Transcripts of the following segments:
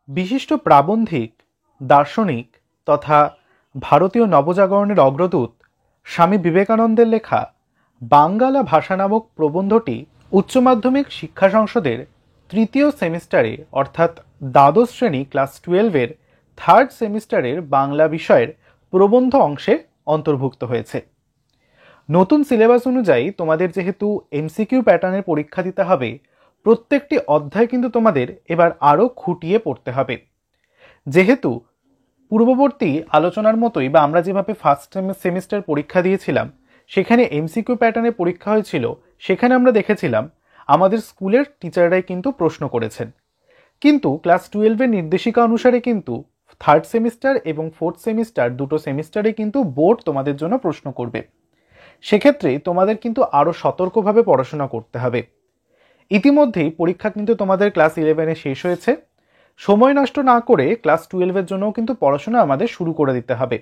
বিশিষ্ট প্রাবন্ধিক, দার্শনিক তথা ভারতীয় নবজাগরণের অগ্রদূত স্বামী বিবেকানন্দের লেখা বাঙ্গালা ভাষা নামক প্রবন্ধটি উচ্চ মাধ্যমিক শিক্ষা সংসদের তৃতীয় সেমিস্টারে অর্থাৎ দ্বাদশ শ্রেণী ক্লাস 12-এর থার্ড সেমিস্টারের বাংলা বিষয়ের প্রবন্ধ অংশে অন্তর্ভুক্ত হয়েছে। নতুন সিলেবাস অনুযায়ী তোমাদের যেহেতু এমসিকিউ প্যাটার্নের পরীক্ষা দিতে হবে, প্রত্যেকটি অধ্যায় কিন্তু তোমাদের এবার আরও খুঁটিয়ে পড়তে হবে। যেহেতু পূর্ববর্তী আলোচনার মতোই বা আমরা যেভাবে ফার্স্ট সেমিস্টার পরীক্ষা দিয়েছিলাম সেখানে এমসিকিউ প্যাটার্নে পরীক্ষা হয়েছিল, সেখানে আমরা দেখেছিলাম আমাদের স্কুলের টিচাররাই কিন্তু প্রশ্ন করেছেন। কিন্তু ক্লাস 12-এর নির্দেশিকা অনুসারে কিন্তু থার্ড সেমিস্টার এবং ফোর্থ সেমিস্টার দুটো সেমিস্টারে কিন্তু বোর্ড তোমাদের জন্য প্রশ্ন করবে। সেক্ষেত্রে তোমাদের কিন্তু আরও সতর্কভাবে পড়াশোনা করতে হবে। ইতিমধ্যেই পরীক্ষা কিন্তু তোমাদের ক্লাস 11-এ শেষ হয়েছে। সময় নষ্ট না করে ক্লাস 12-এর জন্যও কিন্তু পড়াশোনা আমাদের শুরু করে দিতে হবে।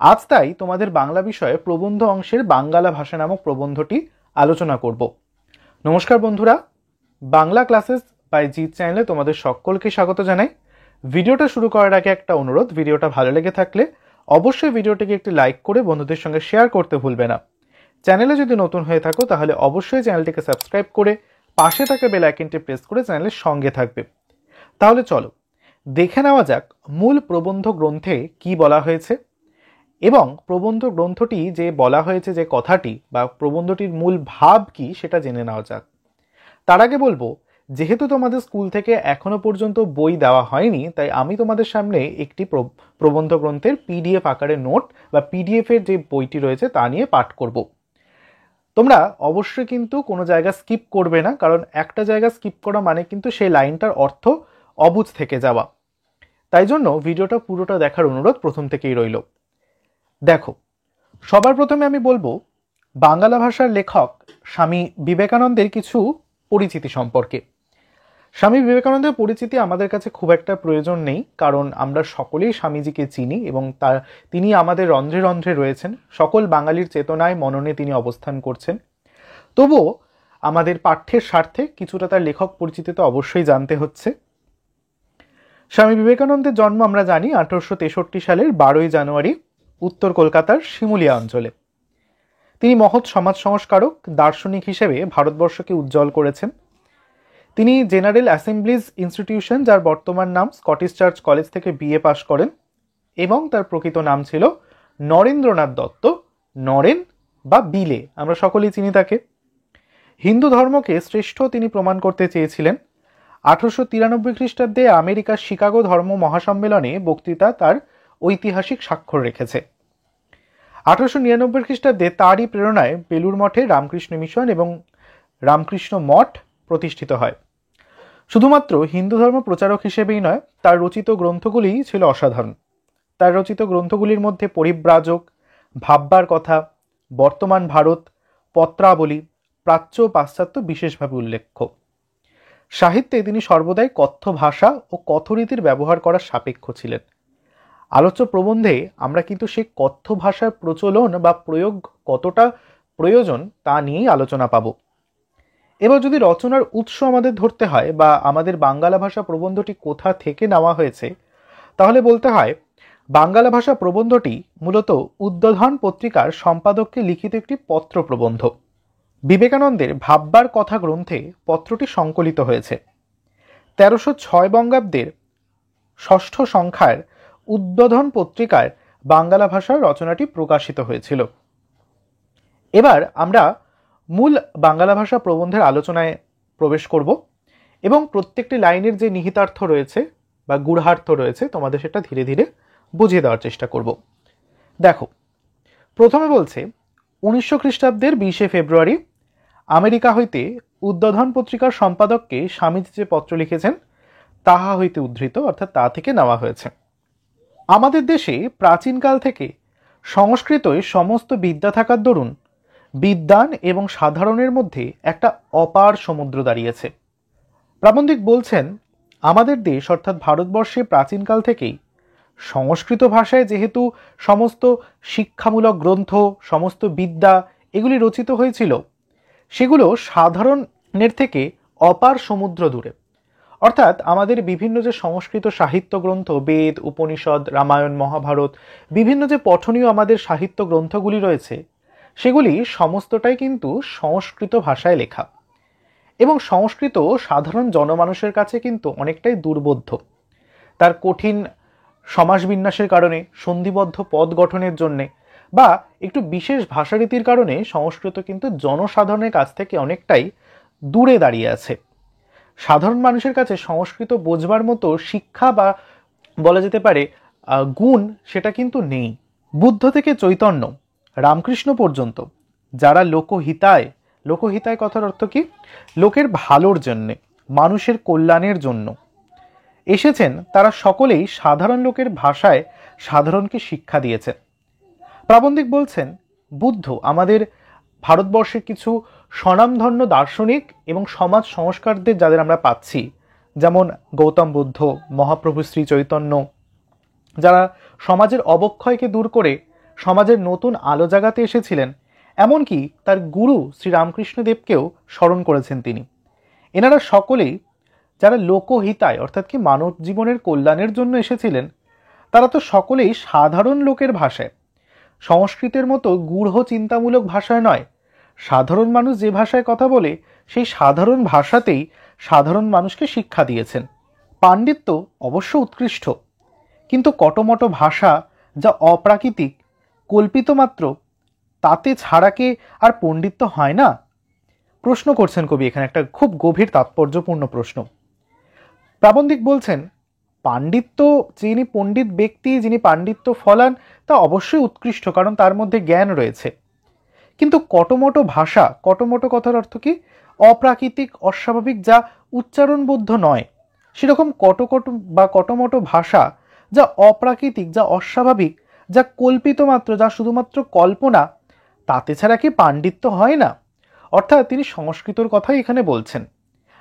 আজ তাই তোমাদের বাংলা বিষয়ে প্রবন্ধ অংশের বাঙ্গালা ভাষা নামক প্রবন্ধটি আলোচনা করব। নমস্কার বন্ধুরা, বাংলা ক্লাসেস বাই জিৎ চ্যানেলে তোমাদের সকলকে স্বাগত জানাই। ভিডিওটা শুরু করার আগে একটা অনুরোধ, ভিডিওটা ভালো লেগে থাকলে অবশ্যই ভিডিওটিকে একটি লাইক করে বন্ধুদের সঙ্গে শেয়ার করতে ভুলবে না। চ্যানেলে যদি নতুন হয়ে থাকো তাহলে অবশ্যই চ্যানেলটিকে সাবস্ক্রাইব করে পাশে থাকা বেল আইকনটি প্রেস করে চ্যানেলের সঙ্গে থাকবে। তাহলে চলো দেখে নেওয়া যাক মূল প্রবন্ধ গ্রন্থে কি বলা হয়েছে এবং প্রবন্ধ গ্রন্থটি যে বলা হয়েছে যে কথাটি বা প্রবন্ধটির মূল ভাব কি সেটা জেনে নেওয়া যাক। তার আগে বলবো, যেহেতু তোমাদের স্কুল থেকে এখনো পর্যন্ত বই দেওয়া হয়নি, তাই আমি তোমাদের সামনে একটি প্রবন্ধ গ্রন্থের পিডিএফ আকারে নোট বা পিডিএফ এর যে বইটি রয়েছে তা নিয়ে পাঠ করব। তোমরা অবশ্যই কিন্তু কোনো জায়গা স্কিপ করবে না, কারণ একটা জায়গা স্কিপ করা মানে কিন্তু সেই লাইনটার অর্থ অবুঝ থেকে যাওয়া। তাই জন্য ভিডিওটা পুরোটা দেখার অনুরোধ প্রথম থেকেই রইল। দেখো, সবার প্রথমে আমি বলবো বাংলা ভাষার লেখক স্বামী বিবেকানন্দের কিছু পরিচিতি সম্পর্কে। স্বামী বিবেকানন্দের পরিচিতি আমাদের কাছে খুব একটা প্রয়োজন নেই, কারণ আমরা সকলেই স্বামীজিকে চিনি এবং তিনি আমাদের রন্ধ্রে রন্ধ্রে রয়েছেন। সকল বাঙালির চেতনায় মননে তিনি অবস্থান করছেন। তবুও আমাদের পাঠ্যের স্বার্থে কিছুটা তার লেখক পরিচিতি তো অবশ্যই জানতে হচ্ছে। স্বামী বিবেকানন্দের জন্ম আমরা জানি 1863 সালের 12ই জানুয়ারি উত্তর কলকাতার শিমুলিয়া অঞ্চলে। তিনি মহৎ সমাজ সংস্কারক, দার্শনিক হিসেবে ভারতবর্ষকে উজ্জ্বল করেছেন। তিনি জেনারেল অ্যাসেম্বলিজ ইনস্টিটিউশন, যার বর্তমান নাম স্কটিশ চার্চ কলেজ থেকে বিএ পাশ করেন এবং তার প্রকৃত নাম ছিল নরেন্দ্রনাথ দত্ত, নরেন বা বিলে, আমরা সকলেই চিনি তাকে। হিন্দু ধর্মকে শ্রেষ্ঠ তিনি প্রমাণ করতে চেয়েছিলেন। 1893 খ্রিস্টাব্দে আমেরিকার শিকাগো ধর্ম মহাসম্মেলনে বক্তৃতা তার ঐতিহাসিক স্বাক্ষর রেখেছে। 1899 খ্রিস্টাব্দে তারই প্রেরণায় বেলুর মঠে রামকৃষ্ণ মিশন এবং রামকৃষ্ণ মঠ প্রতিষ্ঠিত হয়। শুধুমাত্র হিন্দু ধর্ম প্রচারক হিসেবেই নয়, তার রচিত গ্রন্থগুলি ছিল অসাধারণ। তার রচিত গ্রন্থগুলির মধ্যে পরিব্রাজক, ভাববার কথা, বর্তমান ভারত, পত্রাবলী, প্রাচ্য ও পাশ্চাত্য বিশেষভাবে উল্লেখ্য। সাহিত্যে তিনি সর্বদাই কথ্য ভাষা ও কথরীতির ব্যবহার করার সাপেক্ষ ছিলেন। আলোচ্য প্রবন্ধে আমরা কিন্তু সেই কথ্য ভাষার প্রচলন বা প্রয়োগ কতটা প্রয়োজন তা নিয়েই আলোচনা পাব। এবার যদি রচনার উৎস আমাদের ধরতে হয় বা আমাদের বাঙ্গালা ভাষা প্রবন্ধটি কোথা থেকে নেওয়া হয়েছে, তাহলে বলতে হয় বাঙ্গালা ভাষা প্রবন্ধটি মূলত উদ্বোধন পত্রিকার সম্পাদককে লিখিত একটি পত্র প্রবন্ধ। বিবেকানন্দের ভাববার কথা গ্রন্থে পত্রটি সংকলিত হয়েছে। 1306 বঙ্গাব্দের ষষ্ঠ সংখ্যার উদ্বোধন পত্রিকায় বাঙ্গালা ভাষার রচনাটি প্রকাশিত হয়েছিল। এবার আমরা মূল বাংলা ভাষা প্রবন্ধের আলোচনায় প্রবেশ করব এবং প্রত্যেকটি লাইনের যে নিহিতার্থ রয়েছে বা গূঢ়ার্থ রয়েছে তোমাদের সেটা ধীরে ধীরে বুঝিয়ে দেওয়ার চেষ্টা করব। দেখো, প্রথমে বলছে 1900 খ্রিস্টাব্দের 20শে ফেব্রুয়ারি আমেরিকা হইতে উদ্বোধন পত্রিকার সম্পাদককে স্বামীজি যে পত্র লিখেছেন তাহা হইতে উদ্ধৃত, অর্থাৎ তা থেকে নেওয়া হয়েছে। আমাদের দেশে প্রাচীনকাল থেকে সংস্কৃতই সমস্ত বিদ্যা থাকার দরুন বিদ্বান এবং সাধারণের মধ্যে একটা অপার সমুদ্র দাঁড়িয়েছে। প্রাবন্ধিক বলছেন, আমাদের দেশ অর্থাৎ ভারতবর্ষে প্রাচীনকাল থেকেই সংস্কৃত ভাষায় যেহেতু সমস্ত শিক্ষামূলক গ্রন্থ, সমস্ত বিদ্যা এগুলি রচিত হয়েছিল, সেগুলো সাধারণের থেকে অপার সমুদ্র দূরে, অর্থাৎ আমাদের বিভিন্ন যে সংস্কৃত সাহিত্য গ্রন্থ, বেদ, উপনিষদ, রামায়ণ, মহাভারত, বিভিন্ন যে পঠনীয় আমাদের সাহিত্য গ্রন্থগুলি রয়েছে, সেগুলি সমস্তটাই কিন্তু সংস্কৃত ভাষায় লেখা। এবং সংস্কৃত সাধারণ জনমানুষের কাছে কিন্তু অনেকটাই দুর্বোধ্য। তার কঠিন সমাস বিন্যাসের কারণে, সন্ধিবদ্ধ পদ গঠনের জন্যে বা একটু বিশেষ ভাষারীতির কারণে সংস্কৃত কিন্তু জনসাধারণের কাছ থেকে অনেকটাই দূরে দাঁড়িয়ে আছে। সাধারণ মানুষের কাছে সংস্কৃত বোঝবার মতো শিক্ষা বা বলা যেতে পারে গুণ সেটা কিন্তু নেই। বুদ্ধ থেকে চৈতন্য, রামকৃষ্ণ পর্যন্ত যারা লোকহিতায়, লোকহিতায় কথার অর্থ কি? লোকের ভালোর জন্যে, মানুষের কল্যাণের জন্য এসেছেন, তারা সকলেই সাধারণ লোকের ভাষায় সাধারণকে শিক্ষা দিয়েছেন। প্রাবন্ধিক বলছেন, বুদ্ধ আমাদের ভারতবর্ষের কিছু স্বনামধন্য দার্শনিক এবং সমাজ সংস্কারদের যাদের আমরা পাচ্ছি, যেমন গৌতম বুদ্ধ, মহাপ্রভু শ্রী চৈতন্য, যারা সমাজের অবক্ষয়কে দূর করে সমাজের নতুন আলো জাগাতে এসেছিলেন, এমনকি তার গুরু শ্রী রামকৃষ্ণদেবকেও স্মরণ করেছেন তিনি। এনারা সকলেই যারা লোকহিতায় অর্থাৎ কি মানব জীবনের কল্যাণের জন্য এসেছিলেন, তারা তো সকলেই সাধারণ লোকের ভাষায়, সংস্কৃতের মতো গূঢ় চিন্তামূলক ভাষায় নয়, সাধারণ মানুষ যে ভাষায় কথা বলে সেই সাধারণ ভাষাতেই সাধারণ মানুষকে শিক্ষা দিয়েছেন। পাণ্ডিত্য অবশ্য উৎকৃষ্ট, কিন্তু কটমট ভাষা যা অপ্রাকৃতিক, কল্পিত মাত্র, তাতে ছাড়াকে আর পণ্ডিত্য হয় না? প্রশ্ন করছেন কবি এখানে, একটা খুব গভীর তাৎপর্যপূর্ণ প্রশ্ন। প্রাবন্ধিক বলছেন, পাণ্ডিত্য, যিনি পণ্ডিত ব্যক্তি, যিনি পাণ্ডিত্য ফলান, তা অবশ্যই উৎকৃষ্ট, কারণ তার মধ্যে জ্ঞান রয়েছে। কিন্তু কটমট ভাষা, কটমট কথার অর্থ কি? অপ্রাকৃতিক, অস্বাভাবিক, যা উচ্চারণবদ্ধ নয়, সেরকম কটকট বা কটমট ভাষা যা অপ্রাকৃতিক, যা অস্বাভাবিক, যা কল্পিত মাত্র, যা শুধুমাত্র কল্পনা, তাতে ছাড়া কি পাণ্ডিত্য হয় না? অর্থাৎ তিনি সংস্কৃতর কথাই এখানে বলছেন।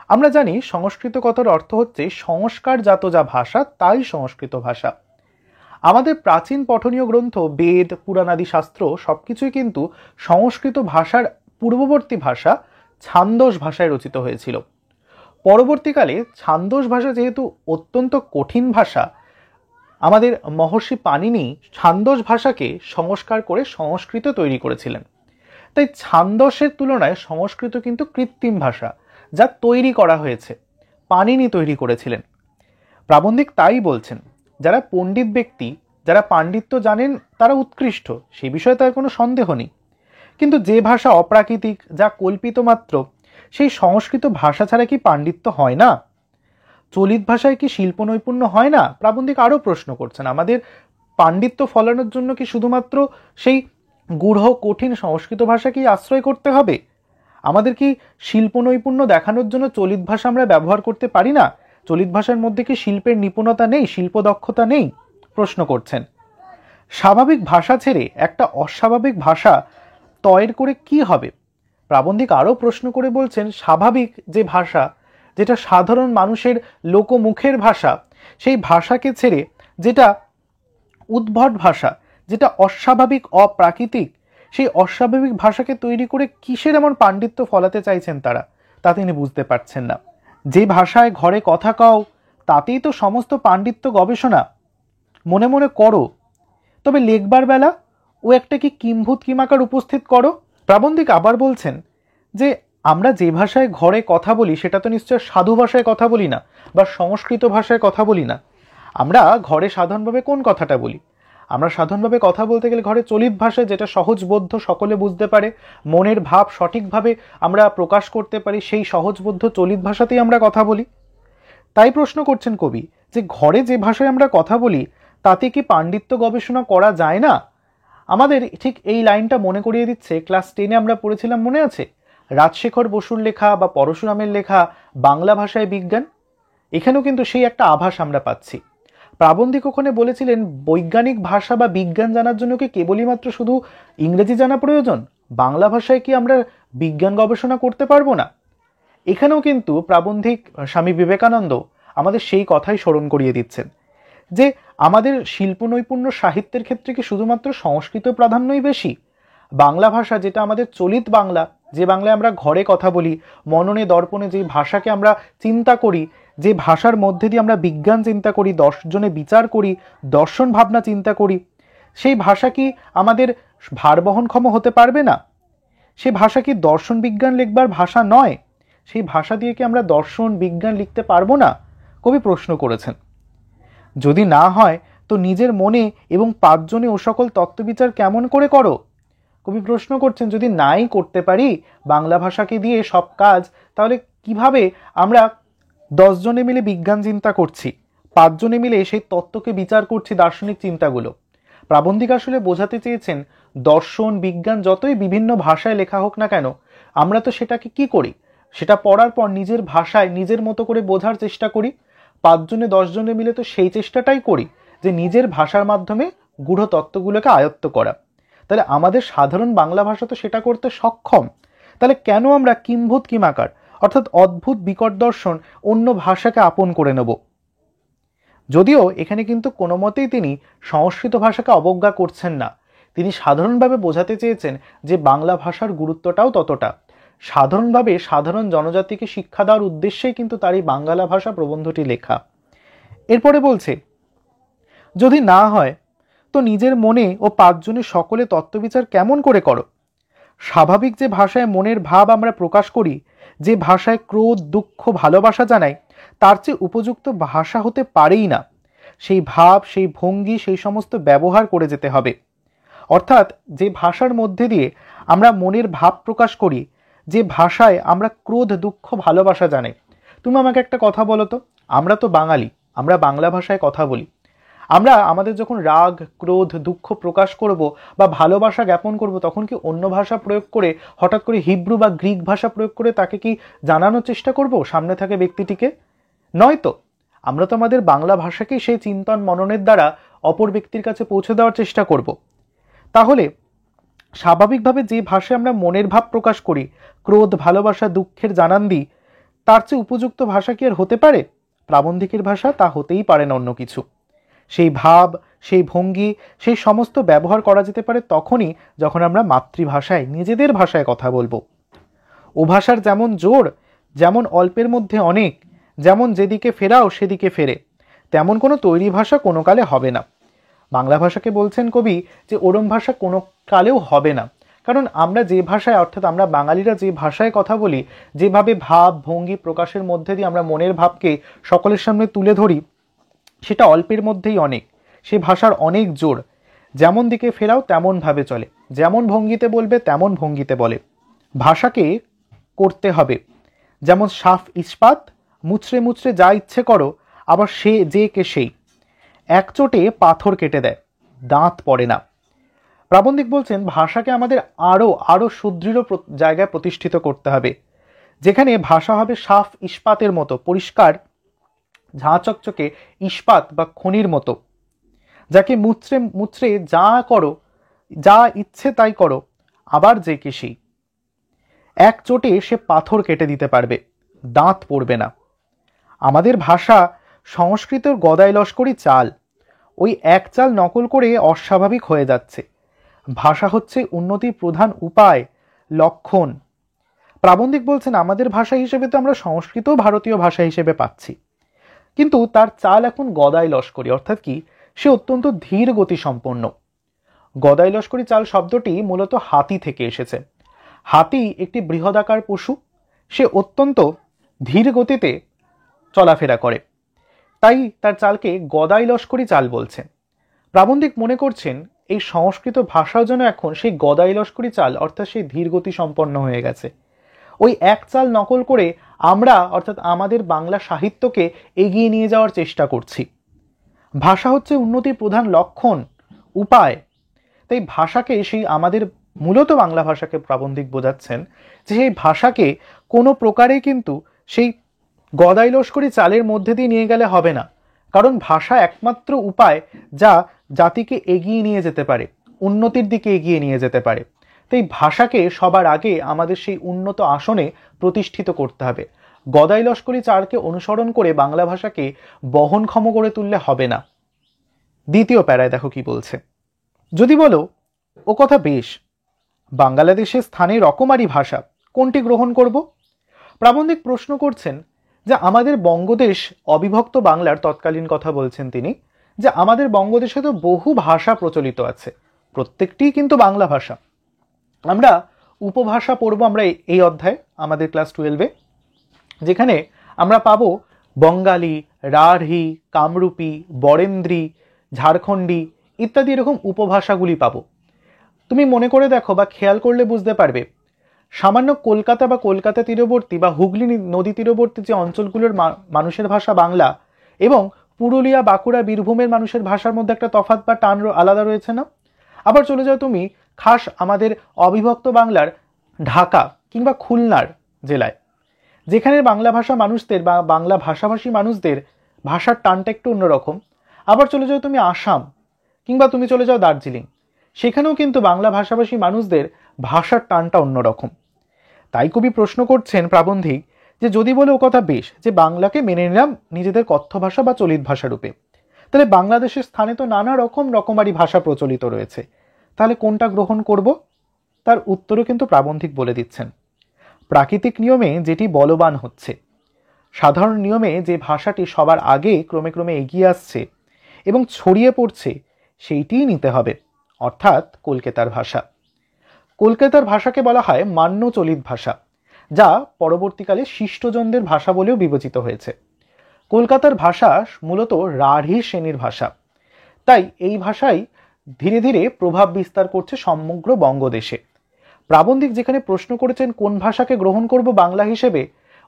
আমরা জানি সংস্কৃত কথার অর্থ হচ্ছে সংস্কারজাত যা ভাষা, তাই সংস্কৃত ভাষা। আমাদের প্রাচীন পঠনীয় গ্রন্থ, বেদ, পুরাণাদি শাস্ত্র সবকিছুই কিন্তু সংস্কৃত ভাষার পূর্ববর্তী ভাষা ছান্দস ভাষায় রচিত হয়েছিল। পরবর্তীকালে ছান্দস ভাষা যেহেতু অত্যন্ত কঠিন ভাষা, আমাদের মহর্ষি পাণিনি ছান্দস ভাষাকে সংস্কার করে সংস্কৃত তৈরি করেছিলেন। তাই ছান্দসের তুলনায় সংস্কৃত কিন্তু কৃত্রিম ভাষা, যা তৈরি করা হয়েছে, পাণিনি তৈরি করেছিলেন। প্রাবন্ধিক তাই বলছেন, যারা পণ্ডিত ব্যক্তি, যারা পাণ্ডিত্য জানেন, তারা উৎকৃষ্ট, সে বিষয়ে তার কোনো সন্দেহ নেই। কিন্তু যে ভাষা অপ্রাকৃতিক, যা কল্পিত মাত্র, সেই সংস্কৃত ভাষা ছাড়া কি পাণ্ডিত্য হয় না? চলিত ভাষায় কি শিল্প নৈপুণ্য হয় না? প্রাবন্ধিক আরও প্রশ্ন করছেন, আমাদের পাণ্ডিত্য ফলানোর জন্য কি শুধুমাত্র সেই গূঢ় কঠিন সংস্কৃত ভাষাকেই আশ্রয় করতে হবে? আমাদের কি শিল্প নৈপুণ্য দেখানোর জন্য চলিত ভাষা আমরা ব্যবহার করতে পারি না? চলিত ভাষার মধ্যে কি শিল্পের নিপুণতা নেই, শিল্প দক্ষতা নেই? প্রশ্ন করছেন। স্বাভাবিক ভাষা ছেড়ে একটা অস্বাভাবিক ভাষা তৈরি করে কি হবে? প্রাবন্ধিক আরও প্রশ্ন করে বলছেন, স্বাভাবিক যে ভাষা, যেটা সাধারণ মানুষের লোকমুখের ভাষা, সেই ভাষাকে ছেড়ে যেটা উদ্ভট ভাষা, যেটা অস্বাভাবিক, অপ্রাকৃতিক, সেই অস্বাভাবিক ভাষাকে তৈরি করে কিসের এমন পাণ্ডিত্য ফলাতে চাইছেন তারা, তা তিনি বুঝতে পারছেন না। যে ভাষায় ঘরে কথা কও, তাতেই তো সমস্ত পাণ্ডিত্য গবেষণা। মনে মনে করো, তবে লেখবার বেলা ও একটা কি কিম্ভূত কিমাকার উপস্থিত করো। প্রাবন্ধিক আবার বলছেন যে আমরা যে ভাষায় ঘরে কথা বলি, সেটা তো নিশ্চয় সাধু ভাষায় কথা বলি না, বা সংস্কৃত ভাষায় কথা বলি না। আমরা ঘরে সাধারণভাবে কোন কথাটা বলি? আমরা সাধারণভাবে কথা বলতে গেলে ঘরে চলিত ভাষায়, যেটা সহজবোধ্য, সকলে বুঝতে পারে, মনের ভাব সঠিকভাবে আমরা প্রকাশ করতে পারি, সেই সহজবোধ্য চলিত ভাষাতেই আমরা কথা বলি। তাই প্রশ্ন করছেন কবি, যে ঘরে যে ভাষায় আমরা কথা বলি, তাতে কি পাণ্ডিত্য গবেষণা করা যায় না? আমাদের ঠিক এই লাইনটা মনে করিয়ে দিচ্ছে, ক্লাস 10-এ আমরা পড়েছিলাম, মনে আছে? রাজশেখর বসুর লেখা বা পরশুরামের লেখা বাংলা ভাষায় বিজ্ঞান। এখানেও কিন্তু সেই একটা আভাস আমরা পাচ্ছি। প্রাবন্ধিক ওখানে বলেছিলেন, বৈজ্ঞানিক ভাষা বা বিজ্ঞান জানার জন্য কি কেবলই মাত্র শুধু ইংরেজি জানা প্রয়োজন? বাংলা ভাষায় কি আমরা বিজ্ঞান গবেষণা করতে পারবো না? এখানেও কিন্তু প্রাবন্ধিক স্বামী বিবেকানন্দ আমাদের সেই কথাই স্মরণ করিয়ে দিচ্ছেন, যে আমাদের শিল্প নৈপুণ্য সাহিত্যের ক্ষেত্রে কি শুধুমাত্র সংস্কৃত প্রাধান্যই বেশি? বাংলা ভাষা, যেটা আমাদের চলিত বাংলা, যে বাংলায় আমরা ঘরে কথা বলি, মননে দর্পণে যে ভাষাকে আমরা চিন্তা করি, যে ভাষার মধ্যে দিয়ে আমরা বিজ্ঞান চিন্তা করি, দর্শনে বিচার করি, দর্শন ভাবনা চিন্তা করি, সেই ভাষা কি আমাদের ভারবহনক্ষম হতে পারবে না? সেই ভাষা কি দর্শন বিজ্ঞান লিখবার ভাষা নয়? সেই ভাষা দিয়ে কি আমরা দর্শন বিজ্ঞান লিখতে পারবো না? কবি প্রশ্ন করেছেন। যদি না হয় তো নিজের মনে এবং পাঁচজনে ও সকল তত্ত্ববিচার কেমন করে করো? কবি প্রশ্ন করছেন, যদি নাই করতে পারি বাংলা ভাষাকে দিয়ে সব কাজ, তাহলে কিভাবে আমরা 10 জনে মিলে বিজ্ঞান চিন্তা করছি, 5 জনে মিলে সেই তত্ত্বকে বিচার করছি, দার্শনিক চিন্তাগুলো? প্রাবন্ধিক আসলে বোঝাতে চেয়েছেন, দর্শন বিজ্ঞান যতই বিভিন্ন ভাষায় লেখা হোক না কেন, আমরা তো সেটাকে কি করি, সেটা পড়ার পর নিজের ভাষায় নিজের মতো করে বোঝার চেষ্টা করি। 5 জনে 10 জনে মিলে তো সেই চেষ্টাটাই করি যে নিজের ভাষার মাধ্যমে গূঢ় তত্ত্বগুলোকে আয়ত্ত করা। তাহলে আমাদের সাধারণ বাংলা ভাষা তো সেটা করতে সক্ষম। তাহলে কেন আমরা কিম্ভূত কিমাকার, অর্থাৎ অদ্ভুত বিকট দর্শন, অন্য ভাষাকে আপন করে নেব? যদিও এখানে কিন্তু কোনো মতেই তিনি সংস্কৃত ভাষাকে অবজ্ঞা করছেন না। তিনি সাধারণভাবে বোঝাতে চেয়েছেন যে বাংলা ভাষার গুরুত্বটাও ততটা। সাধারণভাবে সাধারণ জনজাতিকে শিক্ষা দেওয়ার উদ্দেশ্যেই কিন্তু তার এই বাংলা ভাষা প্রবন্ধটি লেখা। এরপরে বলছে, যদি না হয় তো নিজের মনে ও 5 জনের সকলে তত্ত্ববিচার কেমন করে করো? স্বাভাবিক যে ভাষায় মনের ভাব আমরা প্রকাশ করি, যে ভাষায় ক্রোধ দুঃখ ভালোবাসা জানাই, তার চেয়ে উপযুক্ত ভাষা হতে পারেই না। সেই ভাব সেই ভঙ্গি সেই সমস্ত ব্যবহার করে যেতে হবে। অর্থাৎ যে ভাষার মধ্যে দিয়ে আমরা মনের ভাব প্রকাশ করি, যে ভাষায় আমরা ক্রোধ দুঃখ ভালোবাসা জানাই। তুমি আমাকে একটা কথা বলো তো, আমরা তো বাঙালি, আমরা বাংলা ভাষায় কথা বলি। আমরা আমাদের যখন রাগ ক্রোধ দুঃখ প্রকাশ করব বা ভালোবাসা জ্ঞাপন করব, তখন কি অন্য ভাষা প্রয়োগ করে, হঠাৎ করে হিব্রু বা গ্রিক ভাষা প্রয়োগ করে তাকে কি জানানোর চেষ্টা করব সামনে থাকে ব্যক্তিটিকে? নয়তো আমরা তো আমাদের বাংলা ভাষাকেই সেই চিন্তন মননের দ্বারা অপর ব্যক্তির কাছে পৌঁছে দেওয়ার চেষ্টা করব। তাহলে স্বাভাবিকভাবে যে ভাষায় আমরা মনের ভাব প্রকাশ করি, ক্রোধ ভালোবাসা দুঃখের জানান দিই, তার চেয়ে উপযুক্ত ভাষা কি আর হতে পারে? প্রাবন্ধিকের ভাষা তা হতেই পারে না অন্য কিছু। সেই ভাব সেই ভঙ্গি সেই সমস্ত ব্যবহার করা যেতে পারে তখনই যখন আমরা মাতৃভাষায় নিজেদের ভাষায় কথা বলবো। ও ভাষার যেমন জোর, যেমন অল্পের মধ্যে অনেক, যেমন যেদিকে ফেরাও সেদিকে ফেরে, তেমন কোনো তৈরি ভাষা কোনো কালে হবে না। বাংলা ভাষাকে বলছেন কবি যে ওরম ভাষা কোনো কালেও হবে না। কারণ আমরা যে ভাষায়, অর্থাৎ আমরা বাঙালিরা যে ভাষায় কথা বলি, যেভাবে ভাব ভঙ্গি প্রকাশের মধ্যে দিয়ে আমরা মনের ভাবকে সকলের সামনে তুলে ধরি, সেটা অল্পের মধ্যেই অনেক। সে ভাষার অনেক জোর, যেমন দিকে ফেরাও তেমন ভাবে চলে, যেমন ভঙ্গিতে বলবে তেমন ভঙ্গিতে বলে। ভাষাকে করতে হবে যেমন সাফ ইস্পাত, মুচড়ে মুচড়ে যা ইচ্ছে করো, আবার সে যে কে সেই, এক চোটে পাথর কেটে দেয়, দাঁত পড়ে না। প্রাবন্ধিক বলছেন ভাষাকে আমাদের আরো আরো সুদৃঢ় জায়গায় প্রতিষ্ঠিত করতে হবে, যেখানে ভাষা হবে সাফ ইস্পাতের মতো পরিষ্কার, ঝাঁ চকচকে ইস্পাত বা খনির মতো, যাকে মুচড়ে মুচড়ে যা করো, যা ইচ্ছে তাই করো, আবার যে কে সেই, এক চোটে সে পাথর কেটে দিতে পারবে, দাঁত পড়বে না। আমাদের ভাষা সংস্কৃতের গদাই লস্করি চাল, ওই এক চাল নকল করে অস্বাভাবিক হয়ে যাচ্ছে। ভাষা হচ্ছে উন্নতির প্রধান উপায়, লক্ষণ। প্রাবন্ধিক বলছেন আমাদের ভাষা হিসেবে তো আমরা সংস্কৃত ভারতীয় ভাষা হিসেবে পাচ্ছি, কিন্তু তার চাল এখন গদাই লস্করি, অর্থাৎ কি সে অত্যন্ত ধীর গতি সম্পন্ন। গদাই লস্করি চাল শব্দটি মূলত হাতি থেকে এসেছে। হাতি একটি বৃহদাকার পশু, সে অত্যন্ত ধীর গতিতে চলাফেরা করে, তাই তার চালকে গদাই লস্করি চাল বলছে। প্রাবন্ধিক মনে করছেন এই সংস্কৃত ভাষাও যেন এখন সেই গদাই লস্করি চাল, অর্থাৎ সেই ধীরগতি সম্পন্ন হয়ে গেছে। ওই এক চাল নকল করে আমরা, অর্থাৎ আমাদের বাংলা সাহিত্যকে এগিয়ে নিয়ে যাওয়ার চেষ্টা করছি। ভাষা হচ্ছে উন্নতির প্রধান লক্ষণ, উপায়। তাই ভাষাকে সেই আমাদের মূলত বাংলা ভাষাকে প্রাবন্ধিক বোঝাচ্ছেন যে সেই ভাষাকে কোনো প্রকারেই কিন্তু সেই গদাই লস্করি চালের মধ্যে দিয়ে নিয়ে গেলে হবে না। কারণ ভাষা একমাত্র উপায় যা জাতিকে এগিয়ে নিয়ে যেতে পারে, উন্নতির দিকে এগিয়ে নিয়ে যেতে পারে। তাই ভাষাকে সবার আগে আমাদের সেই উন্নত আসনে প্রতিষ্ঠিত করতে হবে। গদাই লস্করি চালকে অনুসরণ করে বাংলা ভাষাকে বহনক্ষম করে তুললে হবে না। দ্বিতীয় প্যারায় দেখো কি বলছে, যদি বলো ও কথা বেশ, বাংলাদেশের স্থানে রকমারি ভাষা, কোনটি গ্রহণ করব? প্রাবন্ধিক প্রশ্ন করছেন যে আমাদের বঙ্গদেশ অবিভক্ত বাংলার তৎকালীন কথা বলছেন তিনি, যে আমাদের বঙ্গদেশে তো বহু ভাষা প্রচলিত আছে, প্রত্যেকটিই কিন্তু বাংলা ভাষা। আমরা উপভাষা পড়ব আমরা এই অধ্যায়ে আমাদের ক্লাস 12-এ, যেখানে আমরা পাবো বঙ্গালী, রাঢ়ী, কামরূপী, বরেন্দ্রী, ঝাড়খণ্ডী ইত্যাদি এরকম উপভাষাগুলি পাবো। তুমি মনে করে দেখো বা খেয়াল করলে বুঝতে পারবে, সামান্য কলকাতা বা কলকাতা তীরবর্তী বা হুগলি নদী তীরবর্তী যে অঞ্চলগুলোর মানুষের ভাষা বাংলা এবং পুরুলিয়া, বাঁকুড়া, বীরভূমের মানুষের ভাষার মধ্যে একটা তফাৎ বা টান আলাদা রয়েছে না? আবার চলে যাও তুমি খাস আমাদের অবিভক্ত বাংলার ঢাকা কিংবা খুলনার জেলায়, যেখানে বাংলা ভাষা মানুষদের বা বাংলা ভাষাভাষী মানুষদের ভাষার টানটা একটু অন্যরকম। আবার চলে যাও তুমি আসাম কিংবা তুমি চলে যাও দার্জিলিং, সেখানেও কিন্তু বাংলা ভাষাভাষী মানুষদের ভাষার টানটা অন্যরকম। তাই কবি প্রশ্ন করছেন প্রাবন্ধিক যে যদি বলে ও কথা বেশ, যে বাংলাকে মেনে নিলাম নিজেদের কথ্য ভাষা বা চলিত ভাষা রূপে, তাহলে বাংলাদেশের স্থানে তো নানা রকমারি ভাষা প্রচলিত রয়েছে, তাহলে কোনটা গ্রহণ করব? তার উত্তরও কিন্তু প্রাবন্ধিক বলে দিচ্ছেন। প্রাকৃতিক নিয়মে যেটি বলবান হচ্ছে, সাধারণ নিয়মে যে ভাষাটি সবার আগে ক্রমে ক্রমে এগিয়ে আসছে এবং ছড়িয়ে পড়ছে, সেইটিই নিতে হবে, অর্থাৎ কলকাতার ভাষা। কলকাতার ভাষাকে বলা হয় মান্য চলিত ভাষা, যা পরবর্তীকালে শিষ্টজনদের ভাষা বলেও বিবেচিত হয়েছে। কলকাতার ভাষা মূলত রাঢ়ী শ্রেণীর ভাষা, তাই এই ভাষাই ধীরে ধীরে প্রভাব বিস্তার করছে সমগ্র বঙ্গদেশে। প্রাবন্ধিক যেখানে প্রশ্ন করেছেন কোন ভাষাকে গ্রহণ করব বাংলা হিসেবে,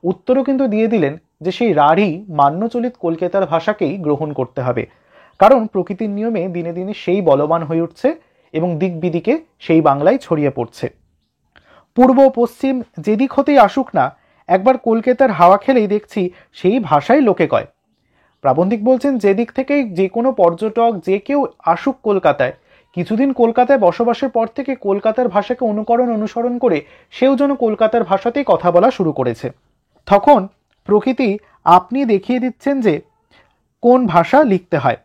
উত্তরও কিন্তু দিয়ে দিলেন যে সেই রাঢ়ী মান্যচলিত কলকাতার ভাষাকেই গ্রহণ করতে হবে, কারণ প্রকৃতির নিয়মে দিনে দিনে সেই বলবান হয়ে উঠছে এবং দিক বিদিকে সেই বাংলায় ছড়িয়ে পড়ছে। পূর্ব পশ্চিম যেদিক হতেই আসুক না, একবার কলকাতার হাওয়া খেলেই দেখছি সেই ভাষাই লোকে কয়। প্রাবন্ধিক বলছেন যেদিক থেকেই যে কোনো পর্যটক যে কেউ আসুক কলকাতায়, কিছুদিন কলকাতায় বসবাসের পর থেকে কলকাতার ভাষাকে অনুসরণ করে সেও যেন কলকাতার ভাষাতেই কথা বলা শুরু করেছে। তখন প্রকৃতি আপনি দেখিয়ে দিচ্ছেন যে কোন ভাষা লিখতে হয়,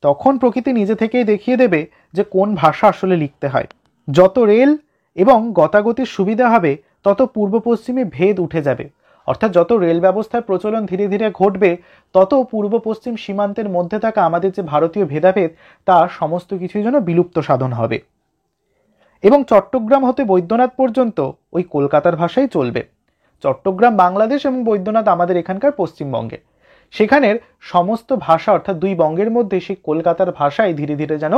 তখন প্রকৃতি নিজে থেকেই দেখিয়ে দেবে যে কোন ভাষা আসলে লিখতে হয়। যত রেল এবং গতাগতির সুবিধা হবে, তত পূর্ব পশ্চিমে ভেদ উঠে যাবে, অর্থাৎ যত রেল ব্যবস্থার প্রচলন ধীরে ধীরে ঘটবে, তত পূর্ব পশ্চিম সীমান্তের মধ্যে থাকা আমাদের যে ভারতীয় ভেদাভেদ, তা সমস্ত কিছুই যেন বিলুপ্ত সাধন হবে এবং চট্টগ্রাম হতে বৈদ্যনাথ পর্যন্ত ওই কলকাতার ভাষাই চলবে। চট্টগ্রাম বাংলাদেশ এবং বৈদ্যনাথ আমাদের এখানকার পশ্চিমবঙ্গে, সেখানের সমস্ত ভাষা অর্থাৎ দুই বঙ্গের মধ্যে সেই কলকাতার ভাষাই ধীরে ধীরে যেন